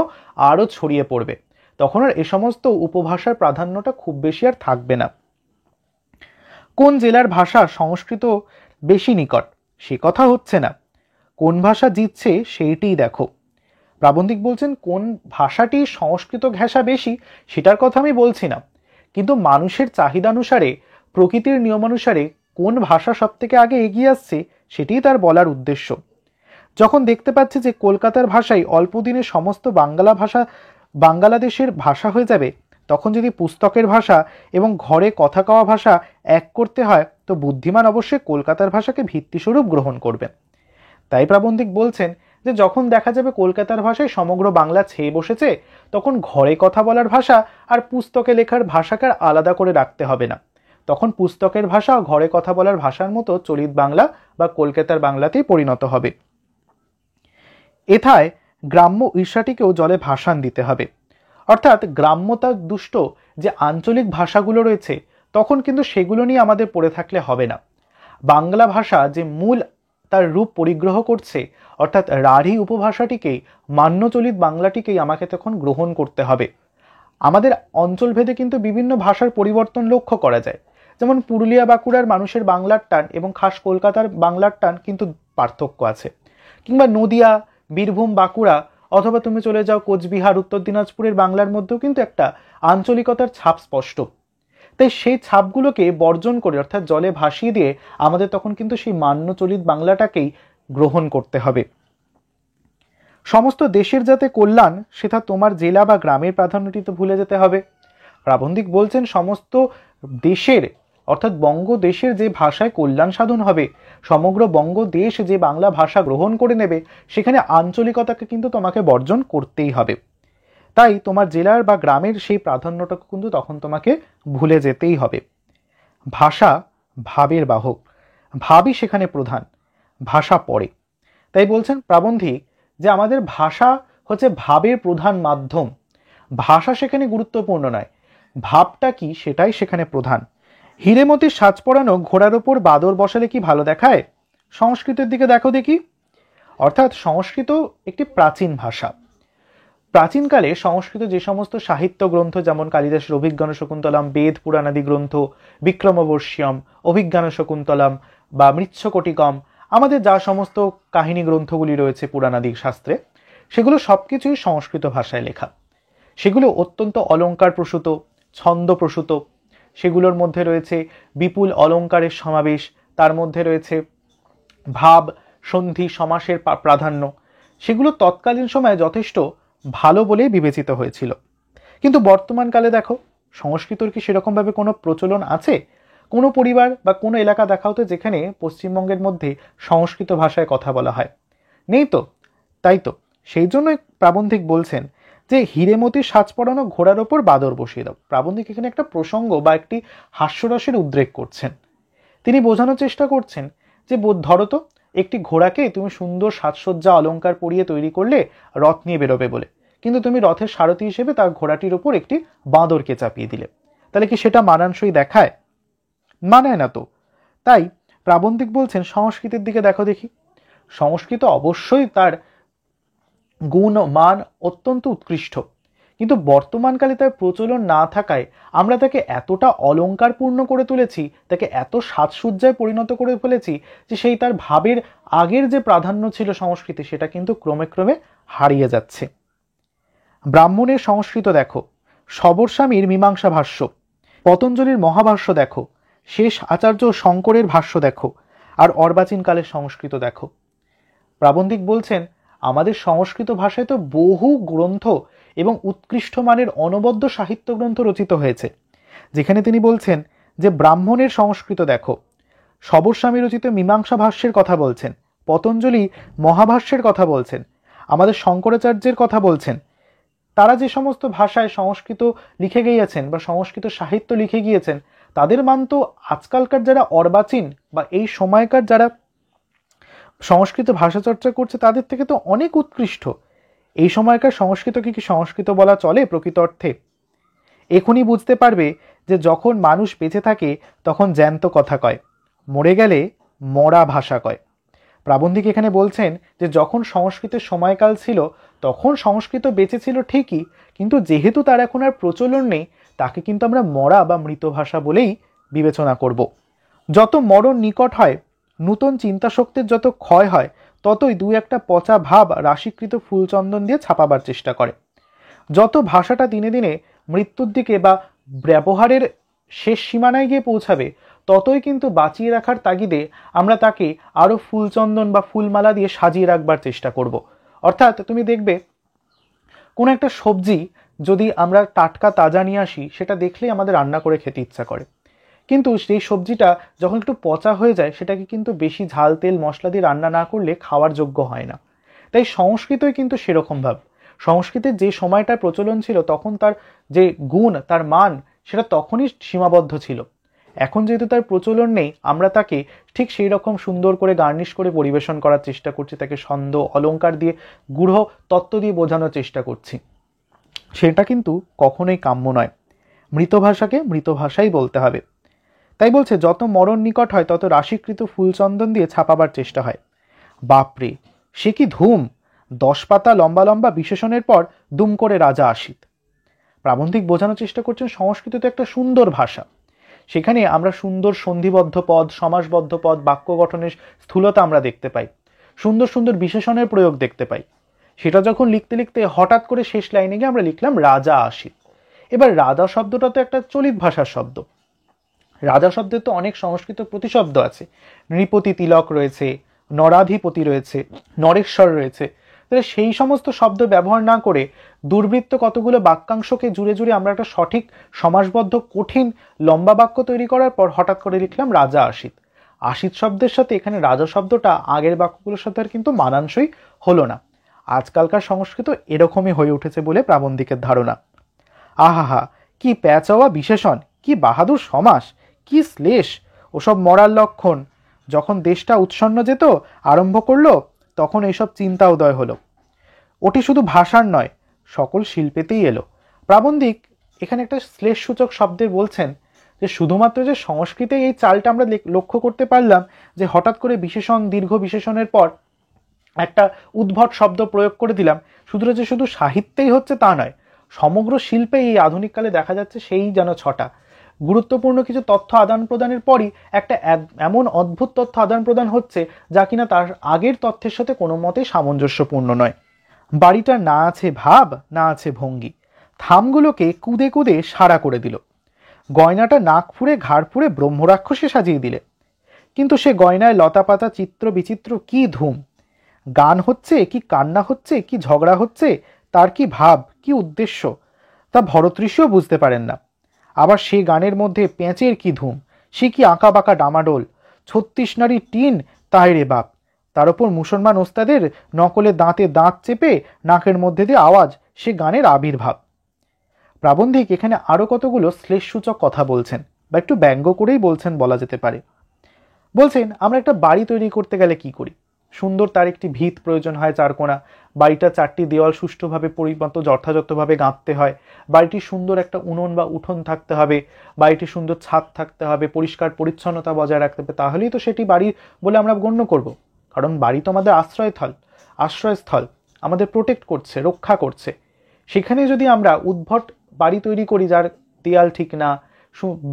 আরও ছড়িয়ে পড়বে, তখন আর এ সমস্ত উপভাষার প্রাধান্যটা খুব বেশি আর থাকবে না। কোন জেলার ভাষা সংস্কৃত বেশি নিকট সে কথা হচ্ছে না, কোন ভাষা জিতছে সেইটিই দেখো। প্রাবন্ধিক বলছেন কোন ভাষাটি সংস্কৃত ঘেঁষা বেশি সেটার কথা আমি বলছি না, কিন্তু মানুষের চাহিদা অনুসারে, প্রকৃতির নিয়মানুসারে কোন ভাষা সব থেকে আগে এগিয়ে আসছে সেটিই তার বলার উদ্দেশ্য। যখন দেখতে পাচ্ছে যে কলকাতার ভাষাই অল্প দিনে সমস্ত বাংলাদেশের ভাষা হয়ে যাবে, তখন যদি পুস্তকের ভাষা এবং ঘরে কথা কওয়া ভাষা এক করতে হয়, তো বুদ্ধিমান অবশ্যই কলকাতার ভাষাকে ভিত্তিস্বরূপ গ্রহণ করবে। তাই প্রাবন্ধিক বলছেন যে যখন দেখা যাবে কলকাতার ভাষায় সমগ্র বাংলা ছেয়ে বসেছে, তখন ঘরে কথা বলার ভাষা আর পুস্তকে লেখার ভাষাকে আলাদা করে রাখতে হবে না, তখন পুস্তকের ভাষা ও ঘরে কথা বলার ভাষার মতো চলিত বাংলা বা কলকাতার বাংলাতেই পরিণত হবে। এথায় গ্রাম্য ঈর্ষাটিকেও জলে ভাসান দিতে হবে, অর্থাৎ গ্রাম্যতা দুষ্ট যে আঞ্চলিক ভাষাগুলো রয়েছে, তখন কিন্তু সেগুলো নিয়ে আমাদের পড়ে থাকলে হবে না। বাংলা ভাষা যে মূল তার রূপ পরিগ্রহ করছে, অর্থাৎ রাঢ়ী উপভাষাটিকেই, মান্যচলিত বাংলাটিকেই আমাকে তখন গ্রহণ করতে হবে। আমাদের অঞ্চলভেদে কিন্তু বিভিন্ন ভাষার পরিবর্তন লক্ষ্য করা যায়, যেমন পুরুলিয়া বাঁকুড়ার মানুষের বাংলার টান এবং খাস কলকাতার বাংলার টান কিন্তু পার্থক্য আছে, কিংবা নদিয়া, বীরভূম, বাঁকুড়া অথবা তুমি চলে যাও কোচবিহার, উত্তর দিনাজপুরের বাংলার মধ্যেও কিন্তু একটা আঞ্চলিকতার ছাপ স্পষ্ট। তাই সেই ছাপগুলোকে বর্জন করে অর্থাৎ জলে ভাসিয়ে দিয়ে আমাদের তখন কিন্তু সেই মান্যচলিত বাংলাটাকেই গ্রহণ করতে হবে। সমস্ত দেশের যাতে কল্যাণ, সেটা তোমার জেলা বা গ্রামের প্রাধান্যটি তো ভুলে যেতে হবে। প্রাবন্ধিক বলছেন সমস্ত দেশের অর্থাৎ বঙ্গদেশের যে ভাষায় কল্যাণ সাধন হবে, সমগ্র বঙ্গদেশ যে বাংলা ভাষা গ্রহণ করে নেবে, সেখানে আঞ্চলিকতাকে কিন্তু তোমাকে বর্জন করতেই হবে। তাই তোমার জেলার বা গ্রামের সেই প্রাধান্যটাকে কিন্তু তখন তোমাকে ভুলে যেতেই হবে। ভাষা ভাবের বাহক, ভাবই সেখানে প্রধান, ভাষা পরে। তাই বলছেন প্রাবন্ধিক যে আমাদের ভাষা হচ্ছে ভাবের প্রধান মাধ্যম, ভাষা সেখানে গুরুত্বপূর্ণ নয়, ভাবটা কি সেটাই সেখানে প্রধান। হীরেমতির সাজ পরানো ঘোড়ার ওপর বাদর বসালে কি ভালো দেখায়? সংস্কৃতের দিকে দেখো দেখি। অর্থাৎ সংস্কৃত একটি প্রাচীন ভাষা। প্রাচীনকালে সংস্কৃত যে সমস্ত সাহিত্য গ্রন্থ, যেমন কালিদাসের অভিজ্ঞান শকুন্তলম, বেদ পুরাণাদি গ্রন্থ, বিক্রমবর্ষীয়ম, অভিজ্ঞান শকুন্তলম বা মৃচ্ছকটিকম, আমাদের যা সমস্ত কাহিনী গ্রন্থগুলি রয়েছে পুরাণাদি শাস্ত্রে, সেগুলো সবকিছুই সংস্কৃত ভাষায় লেখা। সেগুলো অত্যন্ত অলঙ্কার প্রসূত, ছন্দ প্রসূত, সেগুলোর মধ্যে রয়েছে বিপুল অলঙ্কারের সমাবেশ, তার মধ্যে রয়েছে ভাব, সন্ধি, সমাসের প্রাধান্য। সেগুলো তৎকালীন সময়ে যথেষ্ট ভালো বলেই বিবেচিত হয়েছিল। কিন্তু বর্তমানকালে দেখো, সংস্কৃতর কি সেরকমভাবে কোনো প্রচলন আছে? কোনো পরিবার বা কোনো এলাকা দেখাও তো যেখানে পশ্চিমবঙ্গের মধ্যে সংস্কৃত ভাষায় কথা বলা হয়, নেই তো। তাই তো সেই জন্যই প্রাবন্ধিক বলছেন যে হীরেমতির সাজ পরানো ঘোড়ার ওপর বাদর বসিয়ে দাও। প্রাবন্ধিক এখানে একটা প্রসঙ্গ বা একটি হাস্যরসের উদ্রেক করছেন। তিনি বোঝানোর চেষ্টা করছেন যে ধরো তো, একটি ঘোড়াকে তুমি সুন্দর সাজসজ্জা অলঙ্কার পরিয়ে তৈরি করলে রথ নিয়ে বেরোবে বলে, কিন্তু তুমি রথের সারথি হিসেবে তার ঘোড়াটির ওপর একটি বাঁদরকে চাপিয়ে দিলে, তাহলে কি সেটা মানানসই দেখায়? মানায় না তো। তাই প্রাবন্ধিক বলছেন সংস্কৃতের দিকে দেখো দেখি। সংস্কৃত অবশ্যই তার গুণ মান অত্যন্ত উৎকৃষ্ট, কিন্তু বর্তমানকালে তার প্রচলন না থাকায় আমরা তাকে এতটা অলঙ্কারপূর্ণ করে তুলেছি, তাকে এত সাজসজ্জায় পরিণত করে ফেলেছি যে সেই তার ভাবের আগের যে প্রাধান্য ছিল সংস্কৃতি, সেটা কিন্তু ক্রমে ক্রমে হারিয়ে যাচ্ছে। ব্রাহ্মণের সংস্কৃত দেখো, সবরস্বামীর মীমাংসা ভাষ্য, পতঞ্জলির মহাভাষ্য দেখো, শেষ আচার্য শঙ্করের ভাষ্য দেখো, আর অর্বাচীনকালের সংস্কৃত দেখো। প্রাবন্ধিক বলছেন আমাদের সংস্কৃত ভাষায় তো বহু গ্রন্থ এবং উৎকৃষ্ট মানের অনবদ্য সাহিত্য গ্রন্থ রচিত হয়েছে, যেখানে তিনি বলছেন যে ব্রাহ্মণের সংস্কৃত দেখো, সবরস্বামী রচিত মীমাংসা ভাষ্যের কথা বলছেন, পতঞ্জলি মহাভাষ্যের কথা বলছেন, আমাদের শঙ্করাচার্যের কথা বলছেন। তারা যে সমস্ত ভাষায় সংস্কৃত লিখে গিয়েছেন বা সংস্কৃত সাহিত্য লিখে গিয়েছেন, তাদের মান তো আজকালকার যারা অর্বাচীন বা এই সময়কার যারা সংস্কৃত ভাষা চর্চা করছে তাদের থেকে তো অনেক উৎকৃষ্ট। এই সময়কার সংস্কৃতকে কি সংস্কৃত বলা চলে প্রকৃত অর্থে? এখনই বুঝতে পারবে যে যখন মানুষ বেঁচে থাকে তখন জ্যান্ত কথা কয়, মরে গেলে মরা ভাষা কয়। প্রাবন্ধিক এখানে বলছেন যে যখন সংস্কৃতের সময়কাল ছিল তখন সংস্কৃত বেঁচে ছিল ঠিকই, কিন্তু যেহেতু তার এখন আর প্রচলন নেই, তাকে কিন্তু আমরা মরা বা মৃত ভাষা বলেই বিবেচনা করব। যত মরণ নিকট হয়, নূতন চিন্তাশক্তির যত ক্ষয় হয়, ততই দু একটা পচা ভাব রাশিকৃত ফুলচন্দন দিয়ে ছাপাবার চেষ্টা করে। যত ভাষাটা দিনে দিনে মৃত্যুর দিকে বা ব্যবহারের শেষ সীমানায় গিয়ে পৌঁছাবে, ততই কিন্তু বাঁচিয়ে রাখার তাগিদে আমরা তাকে আরও ফুলচন্দন বা ফুলমালা দিয়ে সাজিয়ে রাখবার চেষ্টা করব। অর্থাৎ তুমি দেখবে কোনো একটা সবজি যদি আমরা টাটকা তাজা নিয়ে আসি, সেটা দেখলেই আমাদের রান্না করে খেতে ইচ্ছা করে, কিন্তু সেই সবজিটা যখন একটু পচা হয়ে যায়, সেটাকে কিন্তু বেশি ঝাল তেল মশলা দিয়ে রান্না না করলে খাওয়ার যোগ্য হয় না। তাই সংস্কৃতই কিন্তু সেরকম ভাব। সংস্কৃতের যে সময়টার প্রচলন ছিল তখন তার যে গুণ, তার মান, সেটা তখনই সীমাবদ্ধ ছিল। এখন যেহেতু তার প্রচলন নেই, আমরা তাকে ঠিক সেই রকম সুন্দর করে গার্নিশ করে পরিবেশন করার চেষ্টা করছি, তাকে ছন্দ অলঙ্কার দিয়ে গূঢ় তত্ত্ব দিয়ে বোঝানোর চেষ্টা করছি। সেটা কিন্তু কখনোই কাম্য নয়। মৃত ভাষাকে মৃত ভাষাই বলতে হবে। তাই বলছে যত মরণ নিকট হয় তত রাশিকৃত ফুলচন্দন দিয়ে ছাপাবার চেষ্টা হয়। বাপরে, সে কি ধুম! 10 পাতা লম্বা লম্বা বিশেষণের পর দুম করে রাজা আসিত। প্রাবন্ধিক বোঝানোর চেষ্টা করছেন সংস্কৃত তো একটা সুন্দর ভাষা, সেখানে আমরা সুন্দর সন্ধিবদ্ধ পদ, সমাসবদ্ধ পদ, বাক্য গঠনের স্থূলতা আমরা দেখতে পাই, সুন্দর সুন্দর বিশেষণের প্রয়োগ দেখতে পাই। সেটা যখন লিখতে লিখতে হঠাৎ করে শেষ লাইনে গিয়ে আমরা লিখলাম রাজা আসিত। এবার রাজা শব্দটা তো একটা চলিত ভাষার শব্দ। রাজা শব্দের তো অনেক সংস্কৃত প্রতিশব্দ আছে, নৃপতি তিলক রয়েছে, নরাধিপতি রয়েছে, নরেশ্বর রয়েছে। তাহলে সেই সমস্ত শব্দ ব্যবহার না করে দুর্বৃত্ত কতগুলো বাক্যাংশকে জুড়ে জুড়ে আমরা একটা সঠিক সমাসবদ্ধ কঠিন লম্বা বাক্য তৈরি করার পর হঠাৎ করে লিখলাম রাজা আসিত। আসিত শব্দের সাথে এখানে রাজা শব্দটা আগের বাক্যগুলোর সাথে আর কিন্তু মানানসই হলো না। আজকালকার সংস্কৃত এরকমই হয়ে উঠেছে বলে প্রাবন্ধিকের ধারণা। আহাহা, কি প্যাচাওয়া বিশেষণ, কি বাহাদুর সমাস, কি শ্লেষ, ওসব মরার লক্ষণ। যখন দেশটা উৎসন্ন যেত আরম্ভ করলো, তখন এইসব চিন্তা উদয় হলো। ওটি শুধু ভাষার নয়, সকল শিল্পেতেই এলো। প্রাবন্ধিক এখানে একটা শ্লেষসূচক শব্দের বলছেন যে শুধুমাত্র যে সংস্কৃতে এই চালটা আমরা লক্ষ্য করতে পারলাম যে হঠাৎ করে বিশেষণ, দীর্ঘ বিশেষণের পর একটা উদ্ভট শব্দ প্রয়োগ করে দিলাম, শুধু সাহিত্যেই হচ্ছে তা নয়, সমগ্র শিল্পে এই আধুনিককালে দেখা যাচ্ছে সেই যেন ছটা। গুরুত্বপূর্ণ কিছু তথ্য আদান প্রদানের পরই একটা এমন অদ্ভুত তথ্য আদান প্রদান হচ্ছে যা কিনা তার আগের তথ্যের সাথে কোনো মতেই সামঞ্জস্যপূর্ণ নয়। বাড়িটার না আছে ভাব, না আছে ভঙ্গি, থামগুলোকে কুদে কুদে সারা করে দিল। গয়নাটা নাক ফুঁড়ে ঘাড় ফুঁড়ে ব্রহ্মরাক্ষসে সাজিয়ে দিলে। কিন্তু সে গয়নায় লতাপাতা চিত্র বিচিত্র কি ধুম! গান হচ্ছে কি কান্না হচ্ছে কি ঝগড়া হচ্ছে, তার কি ভাব কি উদ্দেশ্য তা ভরতৃষিও বুঝতে পারেন না। আবার সে গানের মধ্যে পেঁচের কি ধুম, সে কি আঁকা বাঁকা ডামাডোল, 36 নারী টিন তাই রে বাপ। তার উপর মুসলমান ওস্তাদের নকলে দাঁতে দাঁত চেপে নাকের মধ্যে দিয়ে আওয়াজ, সে গানের আবির্ভাব। প্রাবন্ধিক এখানে আরো কতগুলো শ্লেষসূচক কথা বলছেন, বা একটু ব্যঙ্গ করেই বলছেন বলা যেতে পারে। বলছেন আমরা একটা বাড়ি তৈরি করতে গেলে কি করি, সুন্দর তার একটি ভিত প্রয়োজন হয় চারকোনা, বাড়িটা 4টি দেওয়াল সুষ্ঠুভাবে পরিমাপ যথাযথভাবে গাঁথতে হয়, বাড়িটির সুন্দর একটা উনুন বা উঠোন থাকতে হবে, বাড়িটির সুন্দর ছাদ থাকতে হবে, পরিষ্কার পরিচ্ছন্নতা বজায় রাখতে হবে, তাহলেই তো সেটি বাড়ি বলে আমরা গণ্য করব। কারণ বাড়ি তো আমাদের আশ্রয়স্থল, আমাদের প্রোটেক্ট করছে, রক্ষা করছে। সেখানে যদি আমরা উদ্ভট বাড়ি তৈরি করি যার দেয়াল ঠিক না,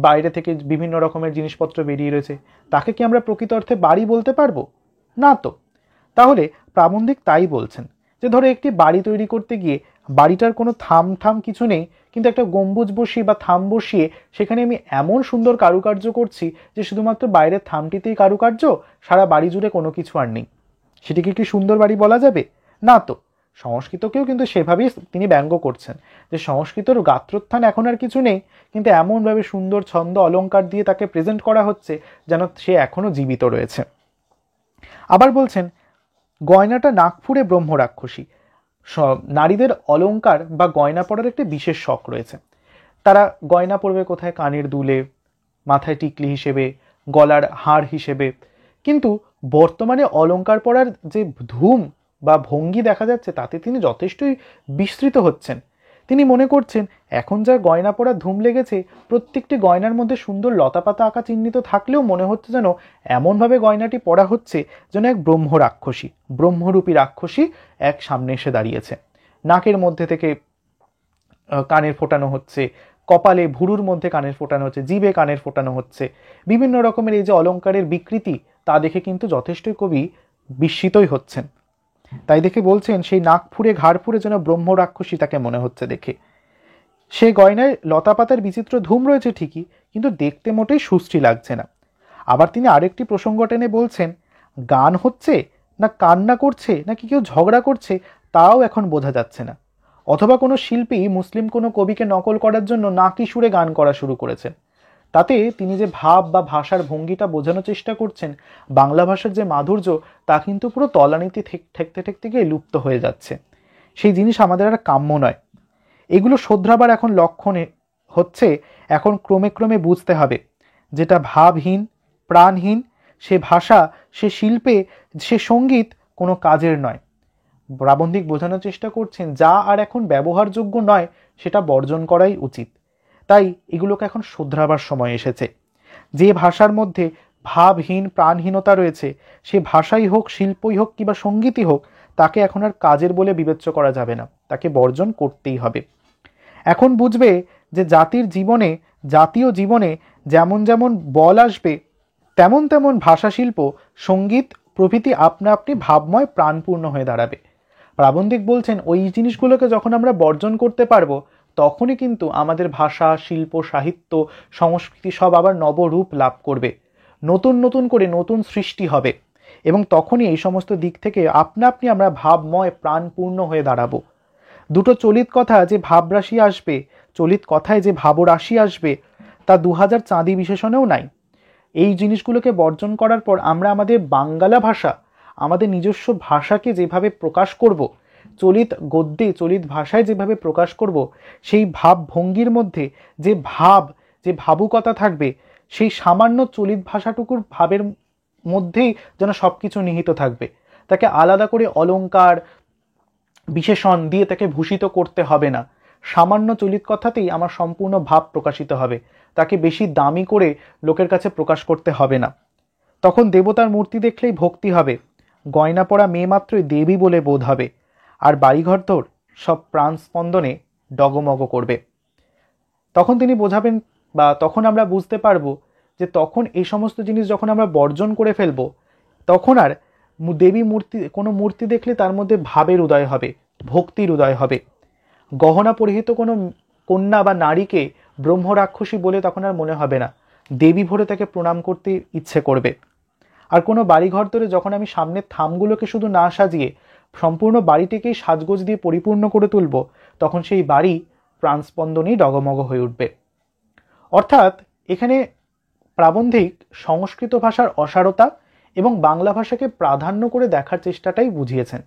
বাইরে থেকে বিভিন্ন রকমের জিনিসপত্র বেরিয়ে রয়েছে, তাকে কি আমরা প্রকৃত অর্থে বাড়ি বলতে পারবো না? তো তাহলে প্রাবন্ধিক তাই বলছেন যে ধরো একটি বাড়ি তৈরি করতে গিয়ে বাড়িটার কোনো থাম কিছু নেই, কিন্তু একটা গম্বুজ বসিয়ে বা থাম বসিয়ে সেখানে আমি এমন সুন্দর কারুকার্য করছি যে শুধুমাত্র বাইরের থামটিতেই কারুকার্য, সারা বাড়ি জুড়ে কোনো কিছু আর নেই। সেটিকে কি সুন্দর বাড়ি বলা যাবে? না তো। সংস্কৃতকেও কিন্তু সেভাবেই তিনি ব্যঙ্গ করছেন যে সংস্কৃতর গাত্রোত্থান এখন আর কিছু নেই, কিন্তু এমনভাবে সুন্দর ছন্দ অলঙ্কার দিয়ে তাকে প্রেজেন্ট করা হচ্ছে যেন সে এখনো জীবিত রয়েছে। আবার বলছেন গয়নাটা নাক ফুঁড়ে ব্রহ্মরাক্ষসী। নারীদের অলঙ্কার বা গয়না পরার একটি বিশেষ শখ রয়েছে। তারা গয়না পরবে কোথায়? কানের দুলে, মাথায় টিকলি হিসেবে, গলার হার হিসেবে। কিন্তু বর্তমানে অলঙ্কার পরার যে ধুম বা ভঙ্গি দেখা যাচ্ছে তাতে তিনি যথেষ্টই বিস্তৃত হচ্ছেন। তিনি মনে করছেন এখন যা গয়না পরার ধুম লেগেছে, প্রত্যেকটি গয়নার মধ্যে সুন্দর লতাপাতা আঁকা চিহ্নিত থাকলেও মনে হচ্ছে যেন এমনভাবে গয়নাটি পরা হচ্ছে যেন এক ব্রহ্মরূপী রাক্ষসী এক সামনে এসে দাঁড়িয়েছে। নাকের মধ্যে থেকে কানের ফোটানো হচ্ছে, কপালে ভুরুর মধ্যে কানের ফোটানো হচ্ছে, জিভে কানের ফোটানো হচ্ছে। বিভিন্ন রকমের এই যে অলঙ্কারের বিকৃতি, তা দেখে কিন্তু যথেষ্টই কবি বিস্মিতই হচ্ছেন। তাই দেখে বলছেন সেই নাক ফুঁড়ে ঘাড় ফুঁড়ে যেন ব্রহ্ম রাক্ষসী তাকে মনে হচ্ছে দেখে। সে গয়নায় লতাপাতার বিচিত্র ধুম রয়েছে ঠিকই, কিন্তু দেখতে মোটেই সুশ্রী লাগছে না। আবার তিনি আরেকটি প্রসঙ্গ টেনে বলছেন গান হচ্ছে না কান্না করছে নাকি কেউ ঝগড়া করছে তাও এখন বোঝা যাচ্ছে না। অথবা কোনো শিল্পী মুসলিম কোনো কবিকে নকল করার জন্য নাকি সুরে গান করা শুরু করেছেন। তাতে তিনি যে ভাব বা ভাষার ভঙ্গিটা বোঝানোর চেষ্টা করছেন, বাংলা ভাষার যে মাধুর্য, তা কিন্তু পুরো তলানিতে ঠেকতে ঠেকতে গিয়ে লুপ্ত হয়ে যাচ্ছে। সেই জিনিস আমাদের আর কাম্য নয়। এগুলো শোধরাবার এখন লক্ষণে হচ্ছে, এখন ক্রমে ক্রমে বুঝতে হবে যেটা ভাবহীন, প্রাণহীন, সে ভাষা, সে শিল্পে, সে সঙ্গীত কোনো কাজের নয়। প্রাবন্ধিক বোঝানোর চেষ্টা করছেন যা আর এখন ব্যবহারযোগ্য নয় সেটা বর্জন করাই উচিত। তাই এগুলোকে এখন শোধরাবার সময় এসেছে। যে ভাষার মধ্যে ভাবহীন, প্রাণহীনতা রয়েছে, সে ভাষাই হোক, শিল্পই হোক কিংবা সঙ্গীতই হোক, তাকে এখন আর কাজের বলে বিবেচ্য করা যাবে না, তাকে বর্জন করতেই হবে। এখন বুঝবে যে জাতীয় জীবনে যেমন যেমন বল আসবে, তেমন তেমন ভাষা, শিল্প, সঙ্গীত প্রভৃতি আপনা আপনি ভাবময় প্রাণপূর্ণ হয়ে দাঁড়াবে। প্রাবন্ধিক বলছেন ওই জিনিসগুলোকে যখন আমরা বর্জন করতে পারবো, তখনই কিন্তু আমাদের ভাষা, শিল্প, সাহিত্য, সংস্কৃতি সব আবার নবরূপ লাভ করবে, নতুন নতুন করে নতুন সৃষ্টি হবে, এবং তখনই এই সমস্ত দিক থেকে আপনা আপনি আমরা ভাবময় প্রাণপূর্ণ হয়ে দাঁড়াবো। দুটো চলিত কথা যে ভাবরাশি আসবে, চলিত কথায় যে ভাবরাশি আসবে, তা 2000 চাঁদি বিশেষণেও নাই। এই জিনিসগুলোকে বর্জন করার পর আমরা আমাদের বাঙ্গালা ভাষা, আমাদের নিজস্ব ভাষাকে যেভাবে প্রকাশ করব, চলিত গদ্যে চলিত ভাষায় যেভাবে প্রকাশ করব, সেই ভাব ভঙ্গির মধ্যে যে ভাবুকতা থাকবে, সেই সামান্য চলিত ভাষাটুকুর ভাবের মধ্যেই যেন সব কিছু নিহিত থাকবে। তাকে আলাদা করে অলংকার বিশেষণ দিয়ে তাকে ভূষিত করতে হবে না। সামান্য চলিত কথাতেই আমার সম্পূর্ণ ভাব প্রকাশিত হবে। তাকে বেশি দামি করে লোকের কাছে প্রকাশ করতে হবে না। তখন দেবতার মূর্তি দেখলেই ভক্তি হবে, গয়না পরা মেয়ে মাত্রই দেবী বলে বোধ হবে, আর বাড়িঘর তোর সব প্রাণ স্পন্দনে ডগমগ করবে। তখন তিনি বোঝাবেন, বা তখন আমরা বুঝতে পারবো যে তখন এই সমস্ত জিনিস যখন আমরা বর্জন করে ফেলবো, তখন আর দেবী মূর্তি, কোনো মূর্তি দেখলে তার মধ্যে ভাবের উদয় হবে, ভক্তির উদয় হবে। গহনা পরিহিত কোনো কন্যা বা নারীকে ব্রহ্ম রাক্ষসী বলে তখন আর মনে হবে না, দেবী ভরে তাকে প্রণাম করতে ইচ্ছে করবে। আর কোনো বাড়িঘর ধরে যখন আমি সামনের থামগুলোকে শুধু না সাজিয়ে সম্পূর্ণ বাড়িটিকেই সাজগোজ দিয়ে পরিপূর্ণ করে তুলব, তখন সেই বাড়ি প্রাণস্পন্দনেই ডগমগ হয়ে উঠবে। অর্থাৎ এখানে প্রাবন্ধিক সংস্কৃত ভাষার অসারতা এবং বাংলা ভাষাকে প্রাধান্য করে দেখার চেষ্টাটাই বুঝিয়েছেন।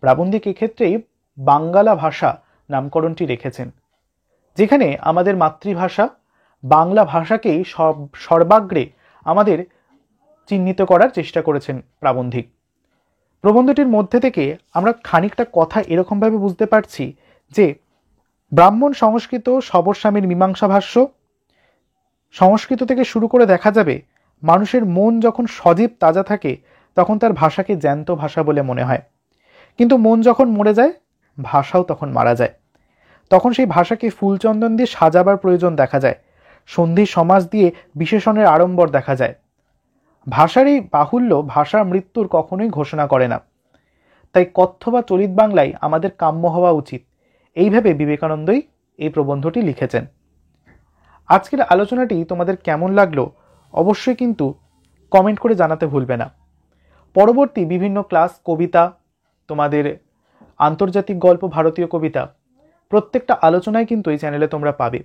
প্রাবন্ধিক এক্ষেত্রেই বাঙ্গালা ভাষা নামকরণটি রেখেছেন, যেখানে আমাদের মাতৃভাষা বাংলা ভাষাকেই সর্বাগ্রে আমাদের চিহ্নিত করার চেষ্টা করেছেন প্রাবন্ধিক। প্রবন্ধটির মধ্যে থেকে আমরা খানিকটা কথা এরকমভাবে বুঝতে পারছি যে ব্রাহ্মণ সংস্কৃত সবরস্বামীর মীমাংসা ভাষ্য, সংস্কৃত থেকে শুরু করে দেখা যাবে মানুষের মন যখন সজীব তাজা থাকে তখন তার ভাষাকে জ্যান্ত ভাষা বলে মনে হয়, কিন্তু মন যখন মরে যায় ভাষাও তখন মারা যায়। তখন সেই ভাষাকে ফুলচন্দন দিয়ে সাজাবার প্রয়োজন দেখা যায়, সন্ধি সমাজ দিয়ে বিশেষণের আড়ম্বর দেখা যায়। ভাষার এই বাহুল্য ভাষার মৃত্যুর কখনোই ঘোষণা করে না। তাই কথ্য বা চলিত বাংলায় আমাদের কাম্য হওয়া উচিত, এইভাবে বিবেকানন্দই এই প্রবন্ধটি লিখেছেন। আজকের আলোচনাটি তোমাদের কেমন লাগলো অবশ্যই কিন্তু কমেন্ট করে জানাতে ভুলবে না। পরবর্তী বিভিন্ন ক্লাস, কবিতা, তোমাদের আন্তর্জাতিক গল্প, ভারতীয় কবিতা, প্রত্যেকটা আলোচনায় কিন্তু এই চ্যানেলে তোমরা পাবে।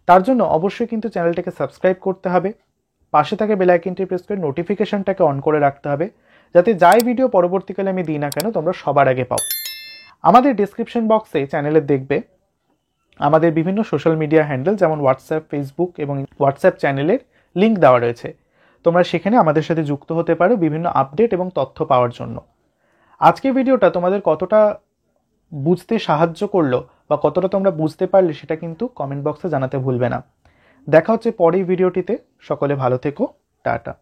তার জন্য অবশ্যই কিন্তু চ্যানেলটাকে সাবস্ক্রাইব করতে হবে, পাশে থাকে বেল আইকনটি প্রেস করে নোটিফিকেশনটাকে অন করে রাখতে হবে, যাতে যাই ভিডিও পরবর্তীকালে আমি দিই না কেন তোমরা সবার আগে পাও। আমাদের ডিসক্রিপশন বক্সে চ্যানেলে দেখবে আমাদের বিভিন্ন সোশ্যাল মিডিয়া হ্যান্ডেল, যেমন হোয়াটসঅ্যাপ, ফেসবুক এবং হোয়াটসঅ্যাপ চ্যানেলের লিঙ্ক দেওয়া রয়েছে। তোমরা সেখানে আমাদের সাথে যুক্ত হতে পারো বিভিন্ন আপডেট এবং তথ্য পাওয়ার জন্য। আজকের ভিডিওটা তোমাদের কতটা বুঝতে সাহায্য করলো বা কতটা তোমরা বুঝতে পারলে সেটা কিন্তু কমেন্ট বক্সে জানাতে ভুলবে না। দেখা হচ্ছে পরের ভিডিওটিতে। সকলে ভালো থেকো, টাটা।